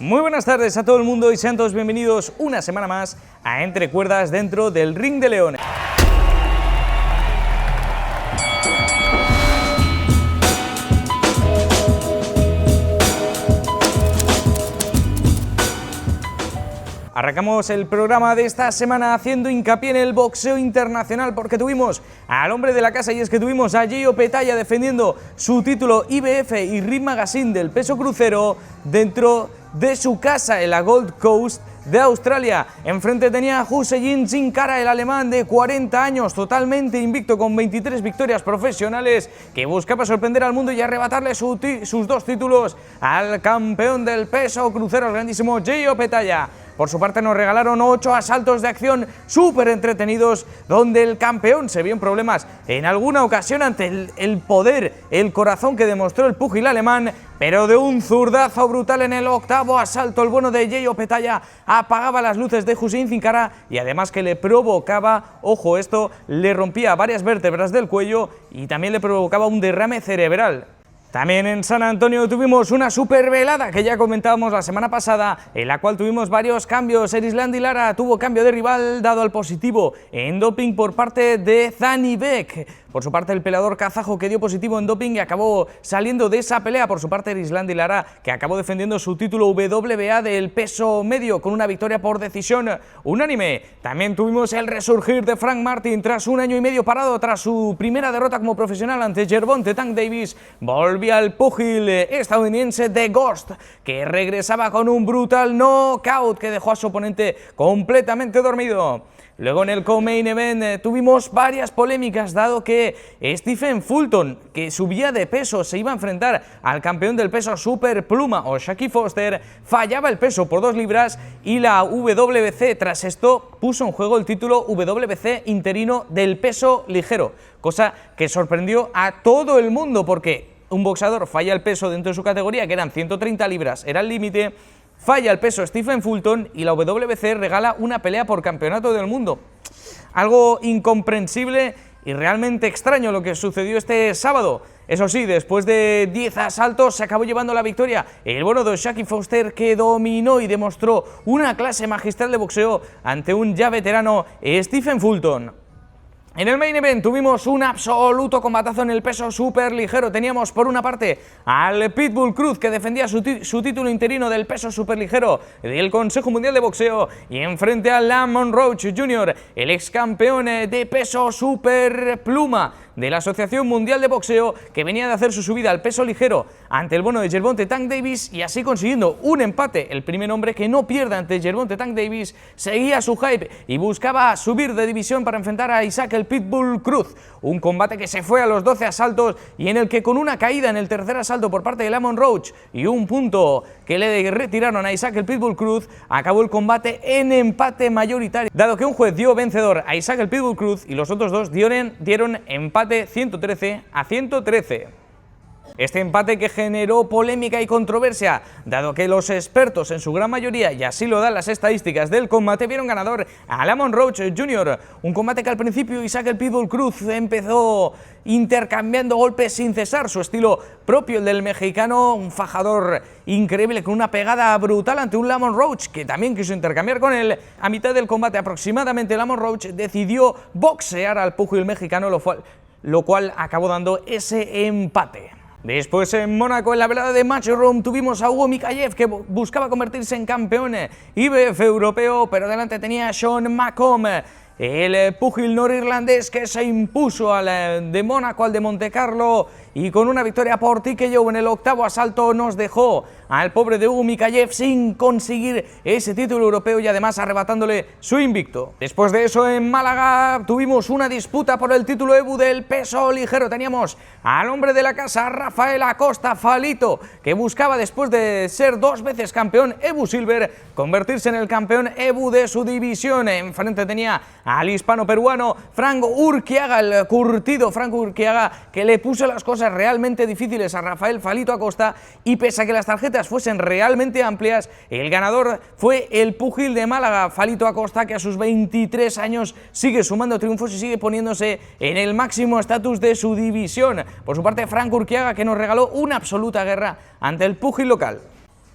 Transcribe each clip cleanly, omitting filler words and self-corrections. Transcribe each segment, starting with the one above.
Muy buenas tardes a todo el mundo y sean todos bienvenidos una semana más a Entre Cuerdas dentro del Ring de León. Arrancamos el programa de esta semana haciendo hincapié en el boxeo internacional porque tuvimos al hombre de la casa y es que tuvimos a Gio Petaya defendiendo su título IBF y Ring Magazine del peso crucero dentro de su casa en la Gold Coast de Australia. Enfrente tenía a Hüseyin Sin Cara, el alemán de 40 años, totalmente invicto con 23 victorias profesionales, que buscaba sorprender al mundo y arrebatarle sus dos títulos al campeón del peso crucero, el grandísimo Gio Petaya. Por su parte nos regalaron 8 asaltos de acción súper entretenidos, donde el campeón se vio en problemas en alguna ocasión ante el poder, el corazón que demostró el púgil alemán, pero de un zurdazo brutal en el octavo asalto, el bueno de Gio Petaya apagaba las luces de Hüseyin Sin Cara y además que le provocaba, ojo esto, le rompía varias vértebras del cuello y también le provocaba un derrame cerebral. También en San Antonio tuvimos una super velada que ya comentábamos la semana pasada, en la cual tuvimos varios cambios. Erislandy Lara tuvo cambio de rival dado al positivo en doping por parte de Zanibek. Por su parte el peleador kazajo que dio positivo en doping y acabó saliendo de esa pelea. Por su parte Erislandy Lara, que acabó defendiendo su título WBA del peso medio con una victoria por decisión unánime. También tuvimos el resurgir de Frank Martin tras un año y medio parado, tras su primera derrota como profesional ante Gervonta Tank Davis. Volvía al púgil estadounidense The Ghost, que regresaba con un brutal knockout que dejó a su oponente completamente dormido. Luego en el co-main event tuvimos varias polémicas, dado que Stephen Fulton, que subía de peso, se iba a enfrentar al campeón del peso super pluma o Shaquille Foster, fallaba el peso por 2 libras y la WBC tras esto puso en juego el título WBC interino del peso ligero, cosa que sorprendió a todo el mundo porque un boxeador falla el peso dentro de su categoría, que eran 130 libras, era el límite. Falla el peso Stephen Fulton y la WBC regala una pelea por campeonato del mundo. Algo incomprensible y realmente extraño lo que sucedió este sábado. Eso sí, después de 10 asaltos se acabó llevando la victoria el bueno de Shaquille Foster, que dominó y demostró una clase magistral de boxeo ante un ya veterano Stephen Fulton. En el main event tuvimos un absoluto combatazo en el peso súper ligero. Teníamos por una parte al Pitbull Cruz, que defendía su título interino del peso súper ligero del Consejo Mundial de Boxeo, y enfrente a Lamont Roach Jr., el ex campeón de peso súper pluma de la Asociación Mundial de Boxeo, que venía de hacer su subida al peso ligero ante el bueno de Gervonta Tank Davis y así consiguiendo un empate. El primer hombre que no pierde ante Gervonta Tank Davis seguía su hype y buscaba subir de división para enfrentar a Isaac el Pitbull Cruz. Un combate que se fue a los 12 asaltos y en el que, con una caída en el tercer asalto por parte de Lamont Roach y un punto que le retiraron a Isaac el Pitbull Cruz, acabó el combate en empate mayoritario, dado que un juez dio vencedor a Isaac el Pitbull Cruz y los otros dos dieron empate 113 a 113. Este empate que generó polémica y controversia, dado que los expertos en su gran mayoría, y así lo dan las estadísticas del combate, vieron ganador a Lamont Roach Jr. Un combate que al principio Isaac el Pitbull Cruz empezó intercambiando golpes sin cesar, su estilo propio, el del mexicano, un fajador increíble con una pegada brutal ante un Lamont Roach que también quiso intercambiar con él. A mitad del combate aproximadamente Lamont Roach decidió boxear al púgil mexicano, lo cual acabó dando ese empate. Después en Mónaco, en la velada de Matchroom, tuvimos a Hugo Mikayev, que buscaba convertirse en campeón IBF europeo, pero delante tenía a Sean Macomb, el púgil norirlandés, que se impuso al de Mónaco, al de Montecarlo, y con una victoria por TKO en el octavo asalto nos dejó al pobre de Hugo Mikayev sin conseguir ese título europeo y además arrebatándole su invicto. Después de eso en Málaga tuvimos una disputa por el título EBU del peso ligero. Teníamos al hombre de la casa, Rafael Acosta Falito, que buscaba, después de ser 2 veces campeón EBU Silver, convertirse en el campeón EBU de su división. Enfrente tenía al hispano-peruano Frank Urquiaga, el curtido Frank Urquiaga, que le puso las cosas realmente difíciles a Rafael Falito Acosta, y pese a que las tarjetas fuesen realmente amplias, el ganador fue el púgil de Málaga, Falito Acosta, que a sus 23 años sigue sumando triunfos y sigue poniéndose en el máximo estatus de su división. Por su parte, Frank Urquiaga, que nos regaló una absoluta guerra ante el púgil local.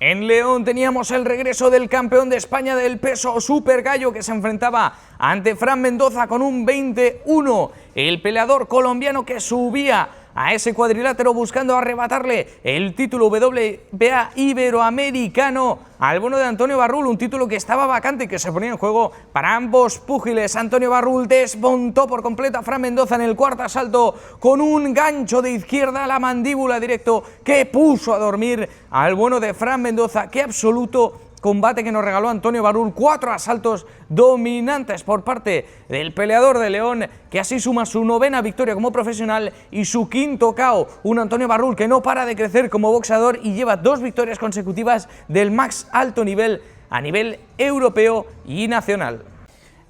En León teníamos el regreso del campeón de España del peso super gallo que se enfrentaba ante Fran Mendoza con un 21. El peleador colombiano que subía a ese cuadrilátero buscando arrebatarle el título WBA iberoamericano al bono de Antonio Barrul, un título que estaba vacante y que se ponía en juego para ambos púgiles. Antonio Barrul desmontó por completo a Fran Mendoza en el cuarto asalto con un gancho de izquierda a la mandíbula directo que puso a dormir al bueno de Fran Mendoza. ¡Qué absoluto combate que nos regaló Antonio Barrul! 4 asaltos dominantes por parte del peleador de León, que así suma su 9ª victoria como profesional y su 5º KO. Un Antonio Barrul que no para de crecer como boxeador y lleva 2 victorias consecutivas del más alto nivel a nivel europeo y nacional.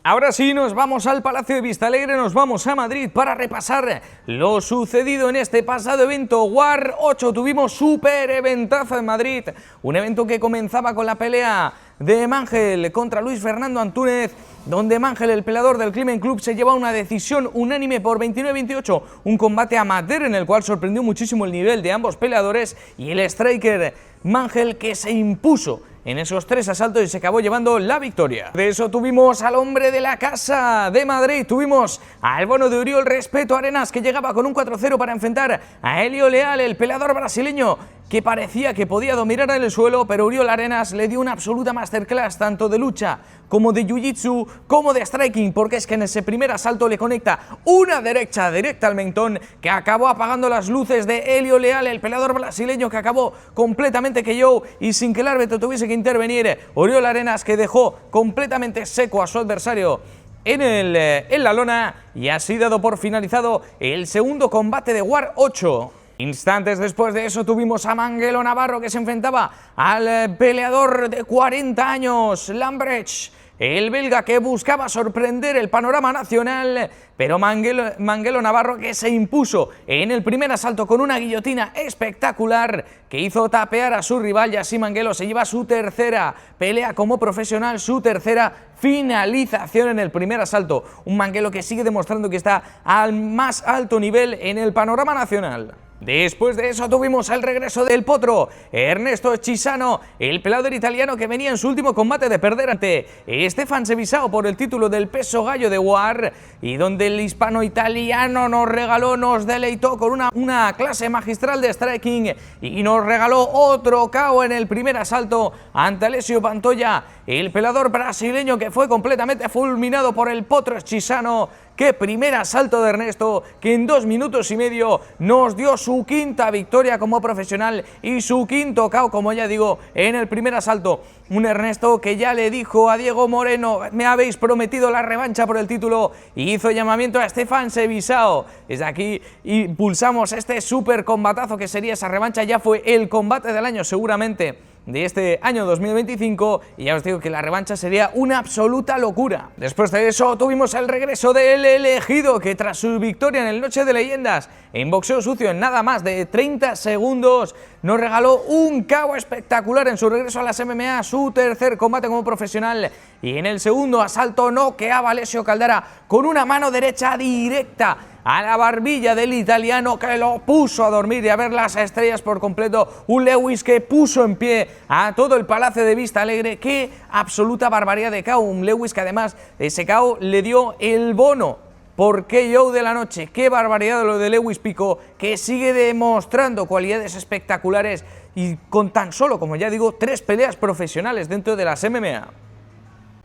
Ahora sí, nos vamos al Palacio de Vistalegre, nos vamos a Madrid para repasar lo sucedido en este pasado evento WAR 8. Tuvimos súper eventazo en Madrid, un evento que comenzaba con la pelea de Mangel contra Luis Fernando Antúnez, donde Mangel, el peleador del Crimen Club, se lleva una decisión unánime por 29-28, un combate amateur en el cual sorprendió muchísimo el nivel de ambos peleadores y el striker Mangel que se impuso en esos 3 asaltos y se acabó llevando la victoria. De eso tuvimos al hombre de la casa de Madrid, tuvimos al bono de Uriol Respeto Arenas, que llegaba con un 4-0 para enfrentar a Helio Leal, el peleador brasileño que parecía que podía dominar en el suelo, pero Uriol Arenas le dio una absoluta masterclass tanto de lucha como de jiu-jitsu como de striking, porque es que en ese primer asalto le conecta una derecha directa al mentón que acabó apagando las luces de Helio Leal, el peleador brasileño, que acabó completamente KO y sin que el árbitro tuviese que intervenir. Uriol Arenas, que dejó completamente seco a su adversario en la lona, y así dado por finalizado el segundo combate de WAR 8. Instantes después de eso tuvimos a Manguelo Navarro, que se enfrentaba al peleador de 40 años, Lambrecht, el belga, que buscaba sorprender el panorama nacional, pero Manguelo Navarro, que se impuso en el primer asalto con una guillotina espectacular que hizo tapear a su rival, y así Manguelo se lleva su 3ª pelea como profesional, su 3ª finalización en el primer asalto. Un Manguelo que sigue demostrando que está al más alto nivel en el panorama nacional. Después de eso tuvimos el regreso del potro Ernesto Chisano, el peleador italiano que venía en su último combate de perder ante Stefan Sevisao por el título del peso gallo de WAR, y donde el hispano-italiano nos regaló, nos deleitó con una clase magistral de striking y nos regaló otro KO en el primer asalto ante Alessio Pantoja, el peleador brasileño que fue completamente fulminado por el potro Chisano. ¡Qué primer asalto de Ernesto, que en 2 minutos y medio nos dio su 5ª victoria como profesional y su 5º KO, como ya digo, en el primer asalto! Un Ernesto que ya le dijo a Diego Moreno: me habéis prometido la revancha por el título, y hizo llamamiento a Stefan Sevisao. Desde aquí impulsamos este súper combatazo que sería esa revancha. Ya fue el combate del año seguramente de este año 2025, y ya os digo que la revancha sería una absoluta locura. Después de eso tuvimos el regreso del elegido, que tras su victoria en el Noche de Leyendas en boxeo sucio en nada más de 30 segundos nos regaló un KO espectacular en su regreso a las MMA, su 3er combate como profesional, y en el segundo asalto noqueaba a Alessio Caldara con una mano derecha directa a la barbilla del italiano, que lo puso a dormir y a ver las estrellas por completo. Un Lewis que puso en pie a todo el Palacio de Vistalegre. ¡Qué absoluta barbaridad de KO! Un Lewis que además ese KO le dio el bono por KO de la noche. ¡Qué barbaridad lo de Lewis Pico, que sigue demostrando cualidades espectaculares y con tan solo, como ya digo, 3 peleas profesionales dentro de las MMA!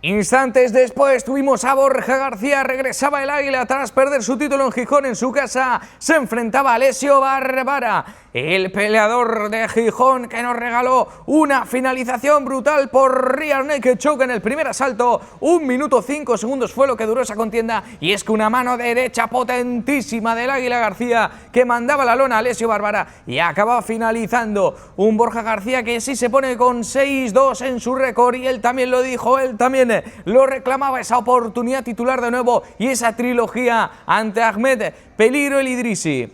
Instantes después tuvimos a Borja García, regresaba el Águila tras perder su título en Gijón en su casa, se enfrentaba a Alessio Barbara, el peleador de Gijón, que nos regaló una finalización brutal por rear naked choke en el primer asalto. 1 minuto 5 segundos fue lo que duró esa contienda, y es que una mano derecha potentísima del Águila García que mandaba la lona a Alessio Barbara y acaba finalizando. Un Borja García que sí se pone con 6-2 en su récord, y él también lo dijo, él también lo reclamaba, esa oportunidad titular de nuevo y esa trilogía ante Ahmed Peligro El Idrisi.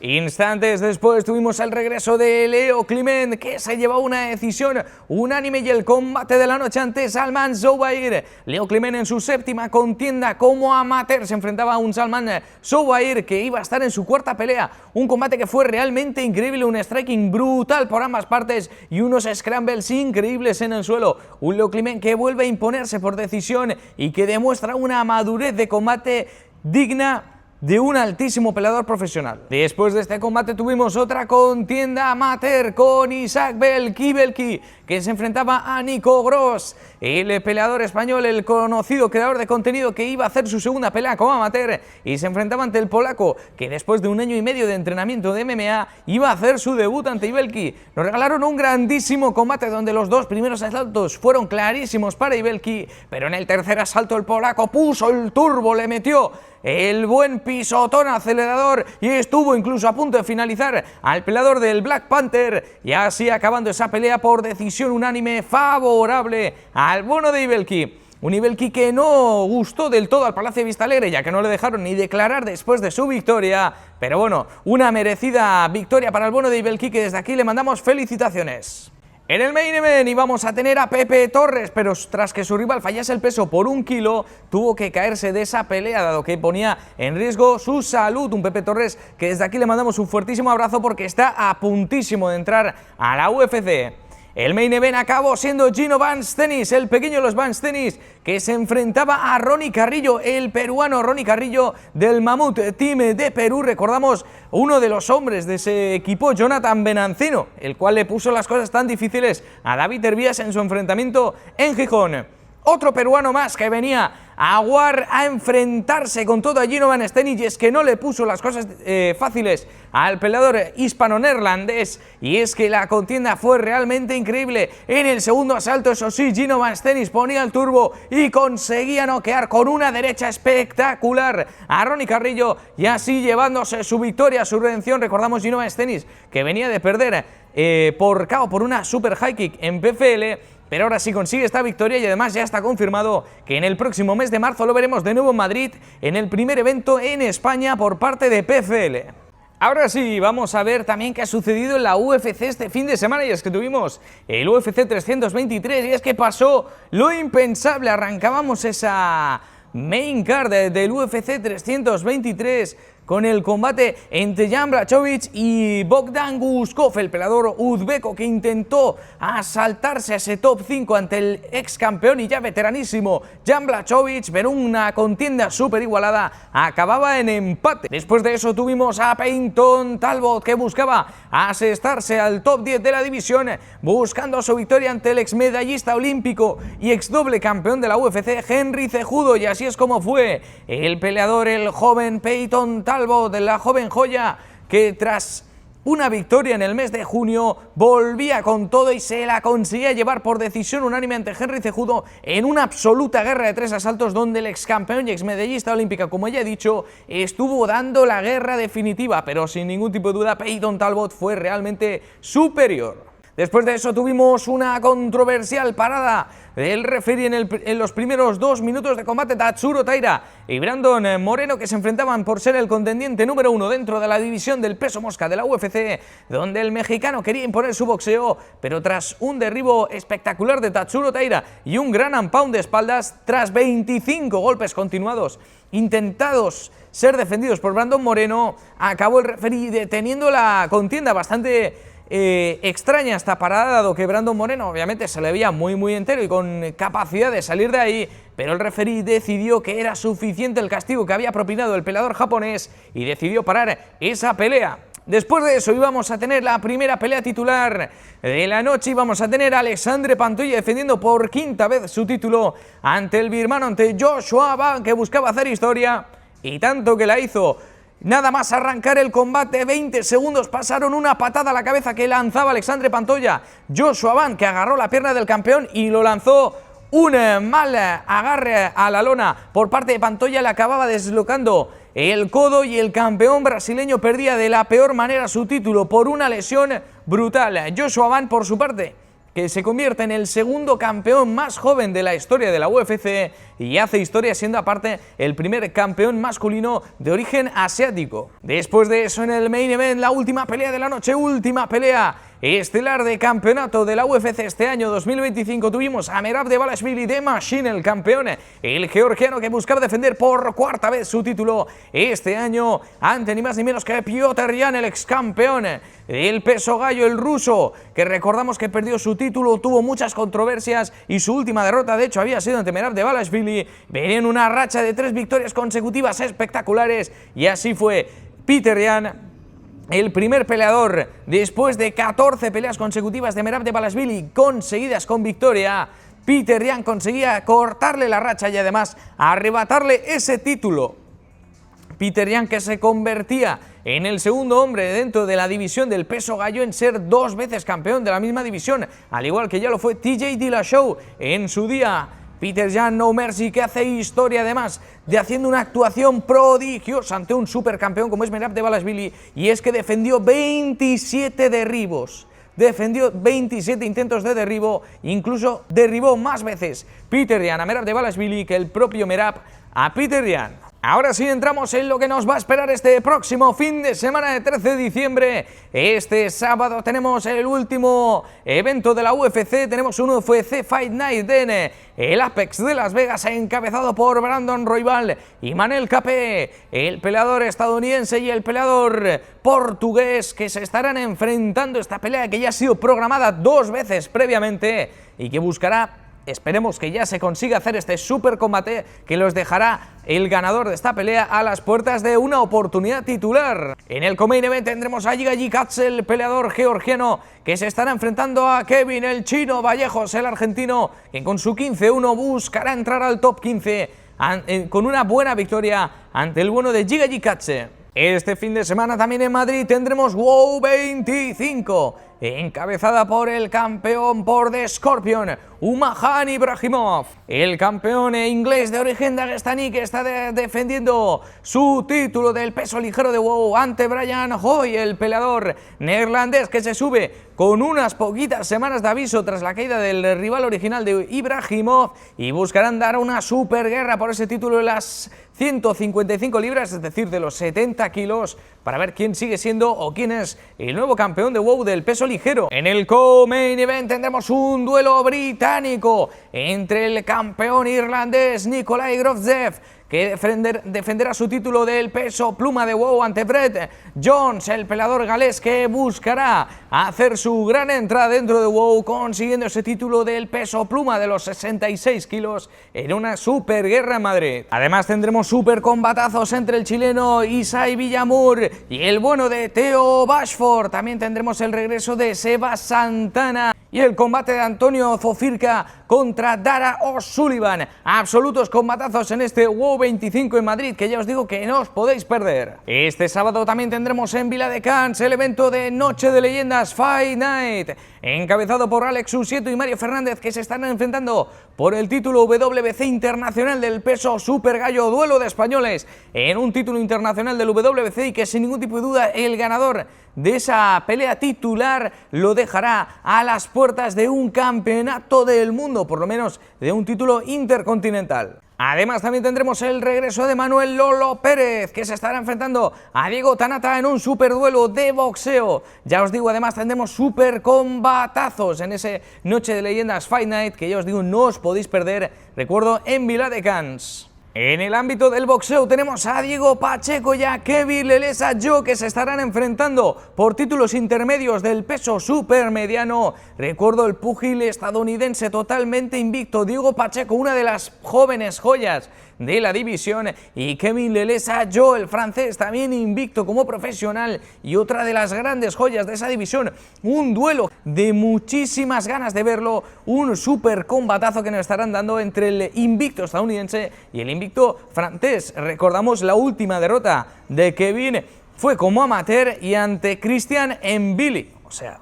Instantes después tuvimos el regreso de Leo Climent, que se llevó una decisión unánime y el combate de la noche ante Salman Zoubair. Leo Climent en su séptima contienda como amateur se enfrentaba a un Salman Zoubair que iba a estar en su cuarta pelea. Un combate que fue realmente increíble, un striking brutal por ambas partes y unos scrambles increíbles en el suelo. Un Leo Climent que vuelve a imponerse por decisión y que demuestra una madurez de combate digna de un altísimo peleador profesional. Después de este combate tuvimos otra contienda amateur con Isaac Belki, que se enfrentaba a Nico Gross, el peleador español, el conocido creador de contenido que iba a hacer su segunda pelea como amateur, y se enfrentaba ante el polaco, que después de 1 año y medio de entrenamiento de MMA iba a hacer su debut ante Ibelki. Nos regalaron un grandísimo combate donde los dos primeros asaltos fueron clarísimos para Ibelki, pero en el tercer asalto el polaco puso el turbo, le metió el buen pisotón acelerador y estuvo incluso a punto de finalizar al peleador del Black Panther, y así acabando esa pelea por decisión unánime favorable al bueno de Ibelki. Un Ibelki que no gustó del todo al Palacio de Vistalegre, ya que no le dejaron ni declarar después de su victoria, pero bueno, una merecida victoria para el bueno de Ibelki, que desde aquí le mandamos felicitaciones. En el main event íbamos a tener a Pepe Torres, pero tras que su rival fallase el peso por 1 kilo, tuvo que caerse de esa pelea, dado que ponía en riesgo su salud. Un Pepe Torres que desde aquí le mandamos un fuertísimo abrazo porque está a puntísimo de entrar a la UFC. El main event acabó siendo Gino Vance Tennis, el pequeño de los Vance Tennis, que se enfrentaba a Ronnie Carrillo, el peruano Ronnie Carrillo del Mamut Team de Perú. Recordamos uno de los hombres de ese equipo, Jonathan Benancino, el cual le puso las cosas tan difíciles a David Hervías en su enfrentamiento en Gijón. Otro peruano más que venía a enfrentarse con todo a Gino Vance Tennis, y es que no le puso las cosas fáciles al peleador hispano-neerlandés, y es que la contienda fue realmente increíble. En el segundo asalto, eso sí, Gino Vance Tennis ponía el turbo y conseguía noquear con una derecha espectacular a Ronnie Carrillo, y así llevándose su victoria, su redención. Recordamos Gino Vance Tennis, que venía de perder por KO por una super high kick en PFL, pero ahora sí consigue esta victoria, y además ya está confirmado que en el próximo mes de marzo lo veremos de nuevo en Madrid en el primer evento en España por parte de PFL. Ahora sí, vamos a ver también qué ha sucedido en la UFC este fin de semana, y es que tuvimos el UFC 323 y es que pasó lo impensable. Arrancábamos esa main card del UFC 323 con el combate entre Jan Blachowicz y Bogdan Guskov, el peleador uzbeco que intentó asaltarse a ese top 5 ante el ex campeón y ya veteranísimo Jan Blachowicz, pero una contienda súper igualada acababa en empate. Después de eso tuvimos a Peyton Talbot, que buscaba asestarse al top 10 de la división, buscando su victoria ante el ex medallista olímpico y ex doble campeón de la UFC, Henry Cejudo, y así es como fue el peleador, el joven Peyton Talbot, de la joven joya, que tras una victoria en el mes de junio volvía con todo y se la conseguía llevar por decisión unánime ante Henry Cejudo en una absoluta guerra de 3 asaltos, donde el ex campeón y ex medallista olímpica, como ya he dicho, estuvo dando la guerra definitiva, pero sin ningún tipo de duda Peyton Talbot fue realmente superior. Después de eso tuvimos una controversial parada del referee en los primeros 2 minutos de combate. Tatsuro Taira y Brandon Moreno, que se enfrentaban por ser el contendiente número 1 dentro de la división del peso mosca de la UFC, donde el mexicano quería imponer su boxeo, pero tras un derribo espectacular de Tatsuro Taira y un gran and pound de espaldas, tras 25 golpes continuados intentados ser defendidos por Brandon Moreno, acabó el referee deteniendo la contienda. Bastante extraña esta parada, dado que Brandon Moreno obviamente se le veía muy entero y con capacidad de salir de ahí, pero el referee decidió que era suficiente el castigo que había propinado el peleador japonés y decidió parar esa pelea. Después de eso íbamos a tener la primera pelea titular de la noche. Íbamos a tener a Alexandre Pantoja defendiendo por 5ª vez su título ante el birmano, ante Joshua Ban, que buscaba hacer historia, y tanto que la hizo. Nada más arrancar el combate, 20 segundos pasaron, una patada a la cabeza que lanzaba Alexandre Pantoja. Joshua Ban, que agarró la pierna del campeón y lo lanzó. Un mal agarre a la lona por parte de Pantoja, le acababa deslocando el codo, y el campeón brasileño perdía de la peor manera su título por una lesión brutal. Joshua Ban, por su parte, que se convierte en el segundo campeón más joven de la historia de la UFC y hace historia siendo aparte el primer campeón masculino de origen asiático. Después de eso, en el main event, la última pelea de la noche, última pelea estelar de campeonato de la UFC este año 2025, tuvimos a Merab Dvalishvili, The Machine, el campeón, el georgiano que buscaba defender por cuarta vez su título este año ante ni más ni menos que Piotr Yan, el ex campeón del peso gallo, el ruso, que recordamos que perdió su título, tuvo muchas controversias y su última derrota de hecho había sido ante Merab Dvalishvili. Venía en una racha de 3 victorias consecutivas espectaculares y así fue. Peter Yan, el primer peleador después de 14 peleas consecutivas de Merab Dvalishvili conseguidas con victoria. Peter Yan conseguía cortarle la racha y además arrebatarle ese título. Peter Yan, que se convertía en el segundo hombre dentro de la división del peso gallo en ser 2 veces campeón de la misma división, al igual que ya lo fue TJ Dillashaw en su día. Peter Yan, No Mercy, que hace historia además de haciendo una actuación prodigiosa ante un supercampeón como es Merab Dvalishvili, y es que defendió 27 derribos. Defendió 27 intentos de derribo, incluso derribó más veces Peter Yan a Merab Dvalishvili que el propio Merab a Peter Yan. Ahora sí entramos en lo que nos va a esperar este próximo fin de semana de 13 de diciembre. Este sábado tenemos el último evento de la UFC, tenemos un UFC Fight Night en el Apex de Las Vegas, encabezado por Brandon Royval y Manel Capé, el peleador estadounidense y el peleador portugués, que se estarán enfrentando. Esta pelea que ya ha sido programada 2 veces previamente y que buscará, esperemos que ya se consiga hacer este super combate que los dejará el ganador de esta pelea a las puertas de una oportunidad titular. En el co-main event tendremos a Giga Chikadze, el peleador georgiano, que se estará enfrentando a Kevin el chino Vallejos, el argentino, que con su 15-1 buscará entrar al top 15 con una buena victoria ante el bueno de Giga Chikadze. Este fin de semana también en Madrid tendremos WOW 25, encabezada por el campeón por The Scorpion, Umajan Ibrahimov, el campeón inglés de origen dagestaní, que está defendiendo su título del peso ligero de WOW ante Brian Hoy, el peleador neerlandés, que se sube con unas poquitas semanas de aviso tras la caída del rival original de Ibrahimov, y buscarán dar una super guerra por ese título de las 155 libras, es decir, de los 70 kilos, para ver quién sigue siendo o quién es el nuevo campeón de WOW del peso ligero. En el co-main event tendremos un duelo británico entre el campeón irlandés Nikolai Grovzev, que defenderá su título del peso pluma de WOW ante Brett Jones, el peleador galés, que buscará hacer su gran entrada dentro de WOW, consiguiendo ese título del peso pluma de los 66 kilos en una super guerra en Madrid. Además tendremos super combatazos entre el chileno Isai Villamur y el bueno de Theo Bashford. También tendremos el regreso de Seba Santana y el combate de Antonio Zofirka contra Dara O'Sullivan. Absolutos combatazos en este WOW 25 en Madrid, que ya os digo que no os podéis perder. Este sábado también tendremos en Viladecans el evento de Noche de Leyendas Fight Night, encabezado por Alex Usieto y Mario Fernández, que se están enfrentando por el título WBC internacional del peso super gallo, duelo de españoles en un título internacional del WBC, y que sin ningún tipo de duda el ganador de esa pelea titular lo dejará a las puertas de un campeonato del mundo, por lo menos de un título intercontinental. Además también tendremos el regreso de Manuel Lolo Pérez, que se estará enfrentando a Diego Tanata en un super duelo de boxeo. Ya os digo, además tendremos super combatazos en ese Noche de Leyendas Fight Night, que ya os digo no os podéis perder, recuerdo, en Viladecans. En el ámbito del boxeo tenemos a Diego Pacheco y a Kevin Lelesa Joe, que se estarán enfrentando por títulos intermedios del peso supermediano. Recuerdo, el púgil estadounidense totalmente invicto, Diego Pacheco, una de las jóvenes joyas de la división, y Kevin Lelesa Joe, el francés, también invicto como profesional y otra de las grandes joyas de esa división. Un duelo de muchísimas ganas de verlo, un super combatazo que nos estarán dando entre el invicto estadounidense y el invicto francés. Recordamos la última derrota de Kevin fue como amateur y ante Christian Mbili, o sea,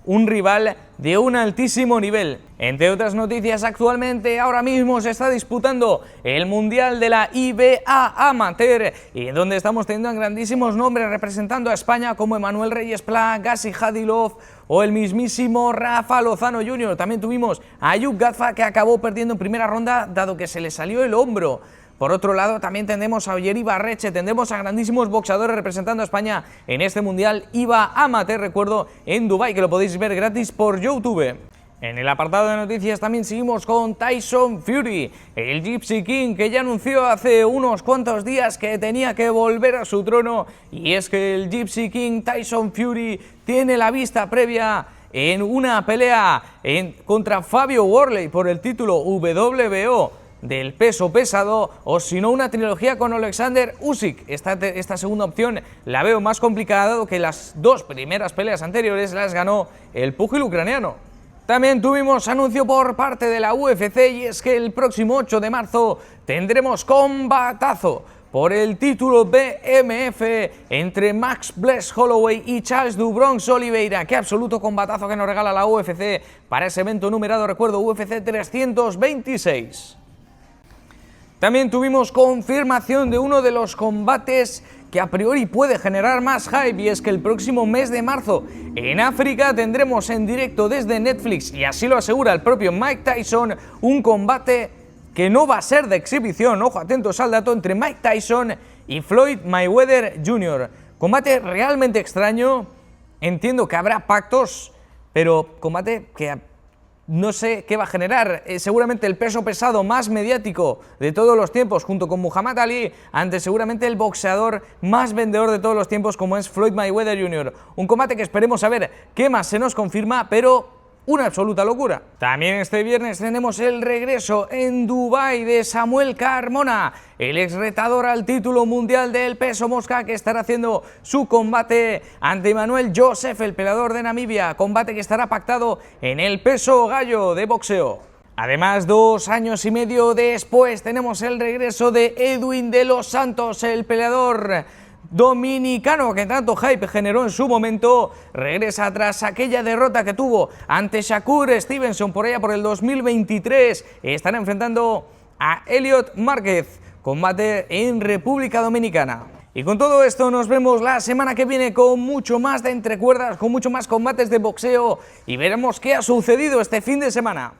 un rival de un altísimo nivel. Entre otras noticias, actualmente ahora mismo se está disputando el Mundial de la IBA Amateur, y donde estamos teniendo a grandísimos nombres representando a España como Emanuel Reyes Pla, Gassi Hadilov o el mismísimo Rafa Lozano Jr. También tuvimos a Ayub Gadfa, que acabó perdiendo en primera ronda dado que se le salió el hombro. Por otro lado, también tendremos a Oyer Ibarreche, tendremos a grandísimos boxeadores representando a España en este Mundial IBA Amateur, recuerdo, en Dubái, que lo podéis ver gratis por YouTube. En el apartado de noticias también seguimos con Tyson Fury, el Gypsy King, que ya anunció hace unos cuantos días que tenía que volver a su trono, y es que el Gypsy King Tyson Fury tiene la vista previa en una pelea contra Fabio Worley por el título WBO del peso pesado, o si no una trilogía con Alexander Usyk. Esta segunda opción la veo más complicada, dado que las dos primeras peleas anteriores las ganó el púgil ucraniano. También tuvimos anuncio por parte de la UFC, y es que el próximo 8 de marzo tendremos combatazo por el título BMF entre Max Bless Holloway y Charles do Bronx Oliveira. Qué absoluto combatazo que nos regala la UFC para ese evento numerado, recuerdo, UFC 326. También tuvimos confirmación de uno de los combates que a priori puede generar más hype, y es que el próximo mes de marzo en África tendremos en directo desde Netflix, y así lo asegura el propio Mike Tyson, un combate que no va a ser de exhibición, ojo, atentos al dato, entre Mike Tyson y Floyd Mayweather Jr. Combate realmente extraño, entiendo que habrá pactos, pero combate que no sé qué va a generar. Seguramente el peso pesado más mediático de todos los tiempos, junto con Muhammad Ali, ante seguramente el boxeador más vendedor de todos los tiempos, como es Floyd Mayweather Jr. Un combate que esperemos a ver qué más se nos confirma, pero una absoluta locura. También este viernes tenemos el regreso en Dubái de Samuel Carmona, el ex retador al título mundial del peso mosca, que estará haciendo su combate ante Manuel Joseph, el peleador de Namibia, combate que estará pactado en el peso gallo de boxeo. Además, 2 años y medio después tenemos el regreso de Edwin de los Santos, el peleador dominicano que tanto hype generó en su momento. Regresa tras aquella derrota que tuvo ante Shakur Stevenson por allá por el 2023. Están enfrentando a Elliot Márquez, combate en República Dominicana. Y con todo esto nos vemos la semana que viene con mucho más de Entre Cuerdas, con mucho más combates de boxeo, y veremos qué ha sucedido este fin de semana.